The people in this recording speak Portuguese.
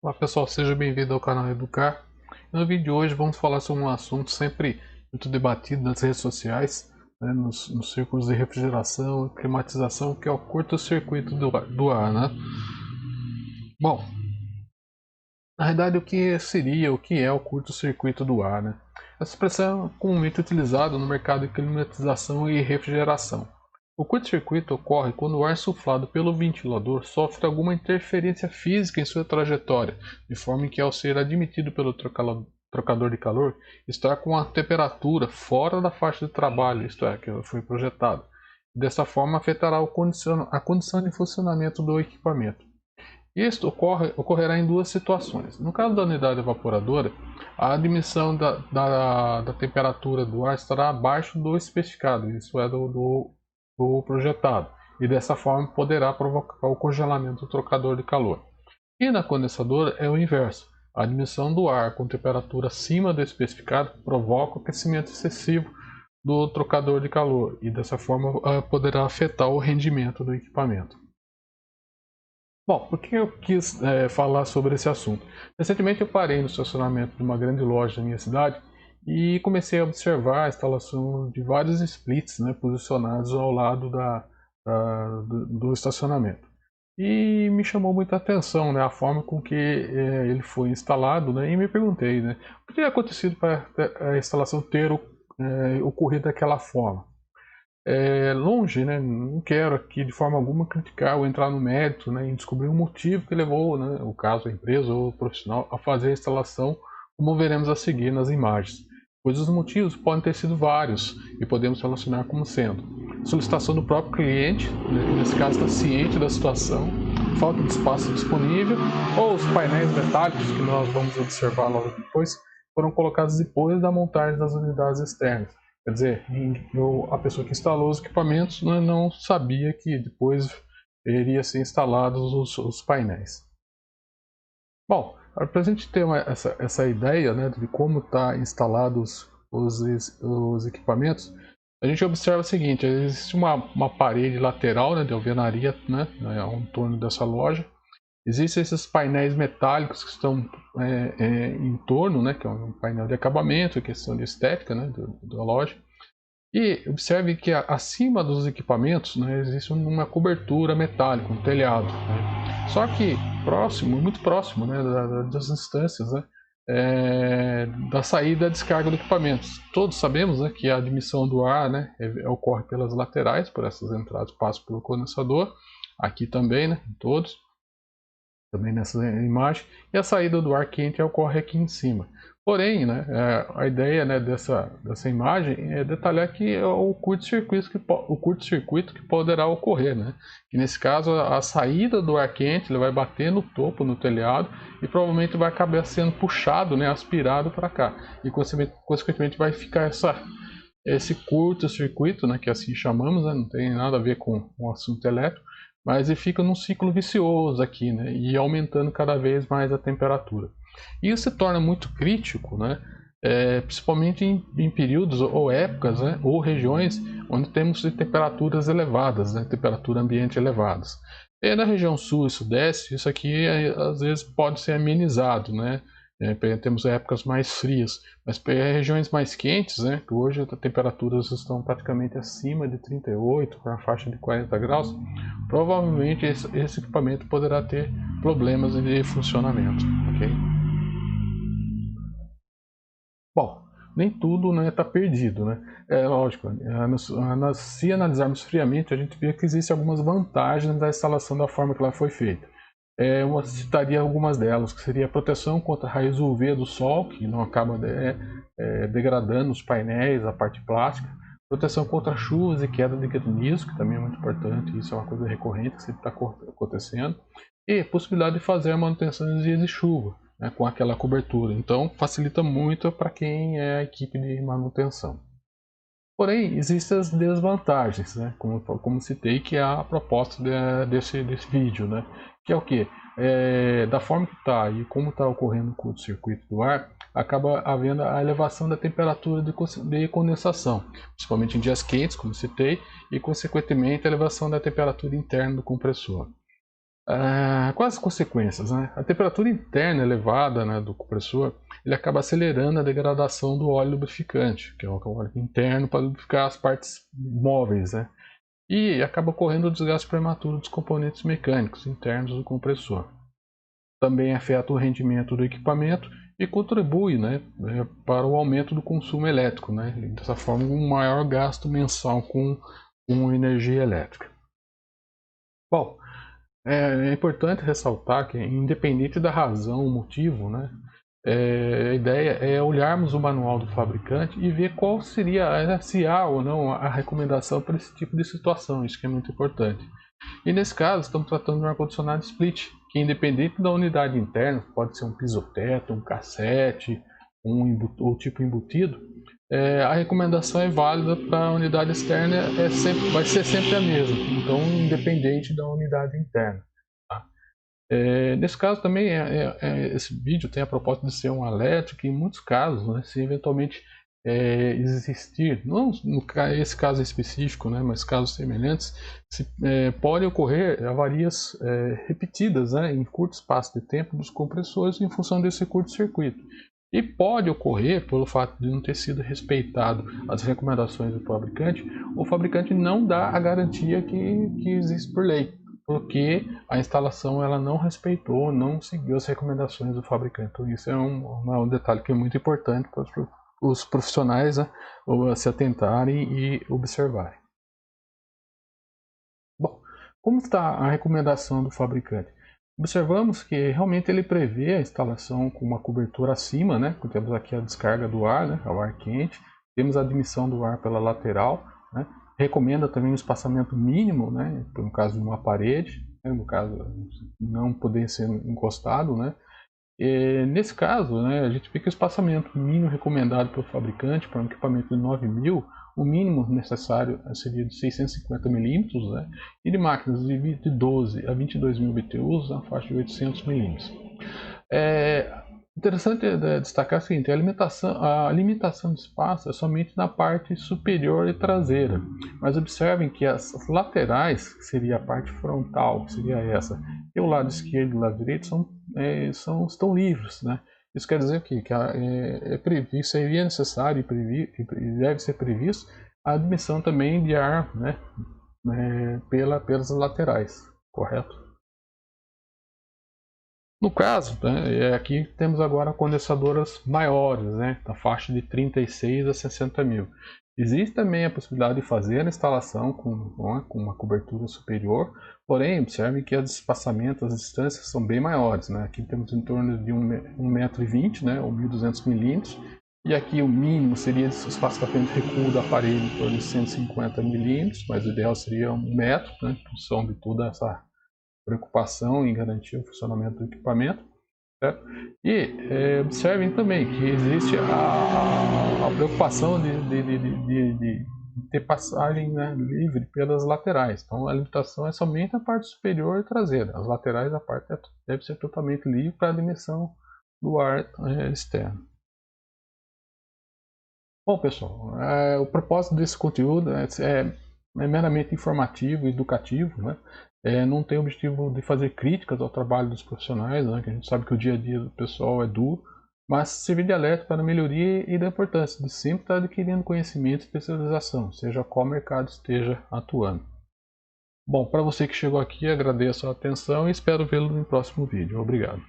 Olá pessoal, seja bem-vindo ao canal Educar. No vídeo de hoje vamos falar sobre um assunto sempre muito debatido nas redes sociais, né, nos círculos de refrigeração e climatização, que é o curto-circuito do ar, né? Bom, na verdade o que é o curto-circuito do ar, né? Essa expressão é comumente utilizada no mercado de climatização e refrigeração. O curto-circuito ocorre quando o ar suflado pelo ventilador sofre alguma interferência física em sua trajetória, de forma que, ao ser admitido pelo trocador de calor, está com a temperatura fora da faixa de trabalho, isto é, que foi projetado. Dessa forma, afetará a condição de funcionamento do equipamento. Isto ocorrerá em duas situações. No caso da unidade evaporadora, a admissão da temperatura do ar estará abaixo do especificado, isso é, do projetado, e dessa forma poderá provocar o congelamento do trocador de calor. E na condensadora é o inverso. A admissão do ar com temperatura acima do especificado provoca o aquecimento excessivo do trocador de calor, e dessa forma poderá afetar o rendimento do equipamento. Bom, por que eu quis falar sobre esse assunto? Recentemente eu parei no estacionamento de uma grande loja da minha cidade e comecei a observar a instalação de vários splits, né, posicionados ao lado do estacionamento. E me chamou muita atenção, né, a forma com que ele foi instalado, né, e me perguntei, né, o que teria acontecido para a instalação ter ocorrido daquela forma. Longe, né, não quero aqui de forma alguma criticar ou entrar no mérito, né, em descobrir o motivo que levou, né, o caso, a empresa ou o profissional a fazer a instalação, como veremos a seguir nas imagens, pois os motivos podem ter sido vários e podemos relacionar como sendo solicitação do próprio cliente, né, que nesse caso está ciente da situação, falta de espaço disponível, ou os painéis metálicos que nós vamos observar logo depois foram colocados depois da montagem das unidades externas. Quer dizer, a pessoa que instalou os equipamentos não sabia que depois iria ser instalados os painéis. Bom, para a gente ter essa ideia, né, de como está instalados os equipamentos, a gente observa o seguinte: existe uma parede lateral, né, de alvenaria, né, ao entorno dessa loja. Existem esses painéis metálicos que estão em torno, né, que é um painel de acabamento, questão de estética, né, da loja. E observe que acima dos equipamentos, né, existe uma cobertura metálica, um telhado, né? Só que próximo, muito próximo, né, das instâncias, né, da saída e descarga do equipamento. Todos sabemos, né, que a admissão do ar, né, ocorre pelas laterais, por essas entradas passam pelo condensador, aqui também, né, em todos, também nessa imagem, e a saída do ar quente ocorre aqui em cima. Porém, né, a ideia, né, dessa imagem é detalhar que é o curto-circuito que poderá ocorrer, né? Que nesse caso a saída do ar quente ele vai bater no topo, no telhado, e provavelmente vai acabar sendo puxado, né, aspirado para cá, e consequentemente vai ficar esse curto-circuito, né, que assim chamamos, né, não tem nada a ver com o assunto elétrico, mas ele fica num ciclo vicioso aqui, né, e aumentando cada vez mais a temperatura. E isso se torna muito crítico, né, principalmente em períodos ou épocas, né, ou regiões onde temos temperaturas elevadas, né, temperatura ambiente elevadas. E na região sul e sudeste, isso aqui às vezes pode ser amenizado, né, temos épocas mais frias, mas para regiões mais quentes, né, que hoje as temperaturas estão praticamente acima de 38, para a faixa de 40 graus, provavelmente esse equipamento poderá ter problemas de funcionamento. Okay? Bom, nem tudo está perdido. Né? É lógico, se analisarmos friamente, a gente vê que existem algumas vantagens da instalação da forma que ela foi feita. Eu citaria algumas delas, que seria a proteção contra raios UV do sol, que não acaba degradando os painéis, a parte plástica. Proteção contra chuvas e queda de granizo, que também é muito importante, isso é uma coisa recorrente que sempre está acontecendo. E possibilidade de fazer a manutenção em dias de chuva, né, com aquela cobertura. Então facilita muito para quem é a equipe de manutenção. Porém, existem as desvantagens, né? Como citei, que é a proposta desse vídeo, né? Que é o que? Da forma que está e como está ocorrendo o curto-circuito do ar, acaba havendo a elevação da temperatura de condensação, principalmente em dias quentes, como citei, e consequentemente a elevação da temperatura interna do compressor. Quais as consequências, né? A temperatura interna elevada, né, do compressor, ele acaba acelerando a degradação do óleo lubrificante, que é o óleo interno para lubrificar as partes móveis, né? E acaba ocorrendo o desgaste prematuro dos componentes mecânicos internos do compressor. Também afeta o rendimento do equipamento e contribui, né, para o aumento do consumo elétrico, né? E dessa forma, um maior gasto mensal com energia elétrica. Bom, é importante ressaltar que, independente da razão, o motivo, né, a ideia é olharmos o manual do fabricante e ver qual seria, se há ou não a recomendação para esse tipo de situação. Isso que é muito importante. E nesse caso, estamos tratando de um ar-condicionado split, que independente da unidade interna, pode ser um piso-teto, um cassete, ou tipo embutido, a recomendação é válida para a unidade externa, vai ser sempre a mesma, então independente da unidade interna. Tá? Nesse caso também, esse vídeo tem a proposta de ser um alerta que em muitos casos, né, se eventualmente existir, não esse caso específico, né, mas casos semelhantes, podem ocorrer avarias repetidas, né, em curto espaço de tempo dos compressores em função desse curto-circuito. E pode ocorrer, pelo fato de não ter sido respeitado as recomendações do fabricante, o fabricante não dá a garantia que existe por lei, porque a instalação ela não respeitou, não seguiu as recomendações do fabricante. Então isso é um detalhe que é muito importante para os profissionais, né, se atentarem e observarem. Bom, como está a recomendação do fabricante? Observamos que realmente ele prevê a instalação com uma cobertura acima, né? Temos aqui a descarga do ar, né? O ar quente, temos a admissão do ar pela lateral, né? Recomenda também um espaçamento mínimo, né? No caso de uma parede, né? No caso não poder ser encostado, né? Nesse caso, né, a gente vê que o espaçamento mínimo recomendado pelo fabricante para um equipamento de 9.000, o mínimo necessário seria de 650 mm, né, e de máquinas de 12 a 22.000 BTUs na faixa de 800 mm. Interessante destacar o seguinte: a limitação de espaço é somente na parte superior e traseira, mas observem que as laterais, que seria a parte frontal, que seria essa, e o lado esquerdo e o lado direito estão livres, né? Isso quer dizer que seria necessário e deve ser previsto a admissão também de ar, né, pelas laterais, correto? No caso, né, aqui temos agora condensadoras maiores, né, na faixa de 36 a 60 mil. Existe também a possibilidade de fazer a instalação com uma cobertura superior, porém, observe que os espaçamentos, as distâncias são bem maiores. Né? Aqui temos em torno de 1,20 m, né, ou 1.200 milímetros, e aqui o mínimo seria o espaçamento de recuo da parede em torno de 150 milímetros, mas o ideal seria 1 metro, né, em função de toda essa preocupação em garantir o funcionamento do equipamento. Certo? E observem também que existe a preocupação de ter passagem, né, livre pelas laterais. Então a limitação é somente a parte superior e traseira. As laterais, a parte deve ser totalmente livre para a admissão do ar externo. Bom, pessoal, o propósito desse conteúdo é meramente informativo e educativo, né? Não tem o objetivo de fazer críticas ao trabalho dos profissionais, né? Que a gente sabe que o dia a dia do pessoal é duro, mas servir de alerta para a melhoria e da importância de sempre estar adquirindo conhecimento e especialização, seja qual mercado esteja atuando. Bom, para você que chegou aqui, agradeço a atenção e espero vê-lo no próximo vídeo. Obrigado.